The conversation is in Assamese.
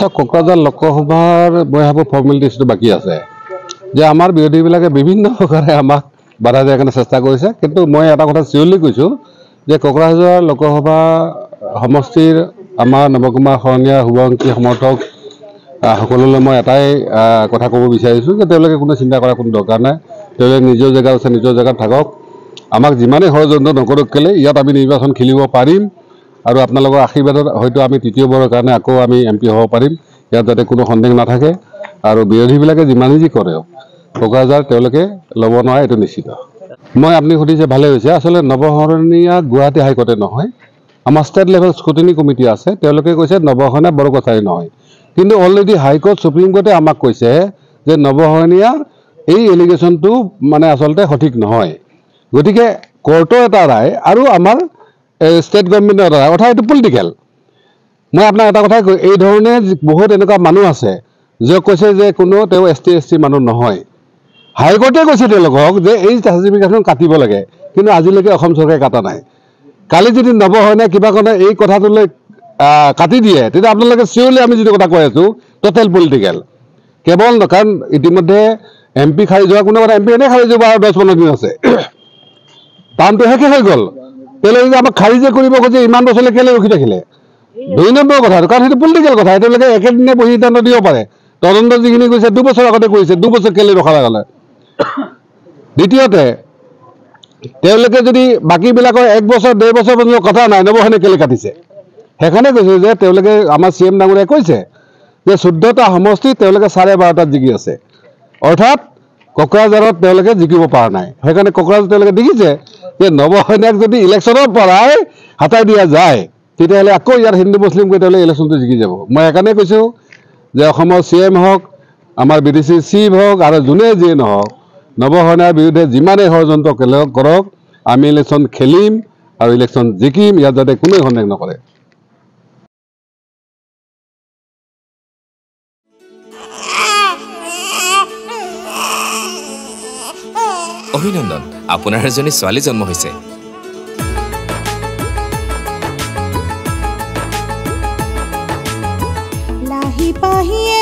চাওক কোকৰাঝাৰ লোকসভাৰ মই ভাবোঁ ফৰ্মেলিটিছটো বাকী আছে যে আমাৰ বিৰোধীবিলাকে বিভিন্ন প্ৰকাৰে আমাক বাধা দিয়াৰ কাৰণে চেষ্টা কৰিছে কিন্তু মই এটা কথা চিয়ৰলি কৈছোঁ যে কোকৰাঝাৰ লোকসভা সমষ্টিৰ আমাৰ নৱকুমাৰ শৰণীয়া শুভঙ্কী সমৰ্থক সকলোলৈ মই এটাই কথা ক'ব বিচাৰিছোঁ যে তেওঁলোকে কোনো চিন্তা কৰাৰ কোনো দৰকাৰ নাই তেওঁলোকে নিজৰ জেগাত আছে নিজৰ জেগাত থাকক আমাক যিমানেই ষড়যন্ত্ৰ নকৰক কেলৈ ইয়াত আমি নিৰ্বাচন খেলিব পাৰিম আৰু আপোনালোকৰ আশীৰ্বাদত হয়তো আমি তৃতীয়বাৰৰ কাৰণে আকৌ আমি MP হ'ব পাৰিম ইয়াত যাতে কোনো সন্দেহ নাথাকে আৰু বিৰোধীবিলাকে যিমানেই যি কৰে কোকৰাঝাৰ তেওঁলোকে ল'ব নোৱাৰে এইটো নিশ্চিত মই আপুনি সুধিছে ভালে হৈছে আচলতে নৱশৰণীয়া গুৱাহাটী হাইকোৰ্টে নহয় আমাৰ ষ্টেট লেভেল স্ক্ৰুটিনি কমিটি আছে তেওঁলোকে কৈছে নৱশৰণীয়া বৰকছাৰী নহয় কিন্তু অলৰেডি হাইকোৰ্ট সুপ্ৰিম কোৰ্টে আমাক কৈছে যে নৱশৰণীয়া এই এলিগেশ্যনটো মানে আচলতে সঠিক নহয় গতিকে কোৰ্টৰ এটা ৰায় আৰু আমাৰ ষ্টেট গভৰ্ণমেণ্টৰ এটা ৰায় অৰ্থাৎ এইটো পলিটিকেল মই আপোনাক এটা কথা কৈ এই ধৰণে বহুত এনেকুৱা মানুহ আছে যে কৈছে যে কোনো তেওঁ ST মানুহ নহয় হাইকোৰ্টে কৈছে তেওঁলোকক যে এই চাৰ্টিফিকেটখন কাটিব লাগে কিন্তু আজিলৈকে অসম চৰকাৰে কাটা নাই কালি যদি নৱশৰণীয়া কিবা কাৰণে এই কথাটোলৈ কাটি দিয়ে তেতিয়া আপোনালোকে চিয়ৰলি আমি যিটো কথা কৈ আছোঁ টোটেল পলিটিকেল কেৱল কাৰণ ইতিমধ্যে MP খাৰিজ হোৱা কোনো কথা MP এনেই খাৰিজ হ'ব আৰু 10-15 দিন আছে টাইমটো শেষে হৈ গ'ল তেওঁলোকে যদি আমাক খাৰিজে কৰিব খোজে ইমান বছৰলৈ কেলৈ ৰখি থাকিলে 2 নম্বৰ কথাটো কাৰণ সেইটো পলিটিকেল কথা তেওঁলোকে একেদিনে বহি সিদ্ধান্ত দিব পাৰে তদন্ত যিখিনি কৈছে 2 বছৰ আগতে কৰিছে 2 বছৰ কেলৈ ৰখা গ'লে দ্বিতীয়তে তেওঁলোকে যদি বাকীবিলাকৰ 1 বছৰ 1.5 বছৰ পৰ্যন্ত কথা নাই নৱশৰণীয়া কেলৈ কাটিছে সেইকাৰণে কৈছে যে তেওঁলোকে আমাৰ CM ডাঙৰীয়াই কৈছে যে 14টা সমষ্টি তেওঁলোকে 12.5টাত জিকি আছে অৰ্থাৎ কোকৰাঝাৰত তেওঁলোকে জিকিব পৰা নাই সেইকাৰণে কোকৰাঝাৰত তেওঁলোকে দেখিছে যে নৱশৰণীয়াক যদি ইলেকশ্যনৰ পৰাই হাতাই দিয়া যায় তেতিয়াহ'লে আকৌ ইয়াত হিন্দু মুছলিম কৈ তেওঁলোকে ইলেকশ্যনটো জিকি যাব মই সেইকাৰণে কৈছোঁ যে অসমৰ CM হওক আমাৰ BDC চিফ হওক আৰু যোনে যিয়ে নহওক নৱশৰণীয়াৰ বিৰুদ্ধে যিমানেই ষড়যন্ত্ৰ কৰক আমি ইলেকশ্যন খেলিম আৰু ইলেকশ্যন জিকিম ইয়াত যাতে কোনোৱে সন্দেহ নকৰে অভিনন্দন আপোনাৰ এজনী ছোৱালী জন্ম হৈছে লাহি পাহিয়ে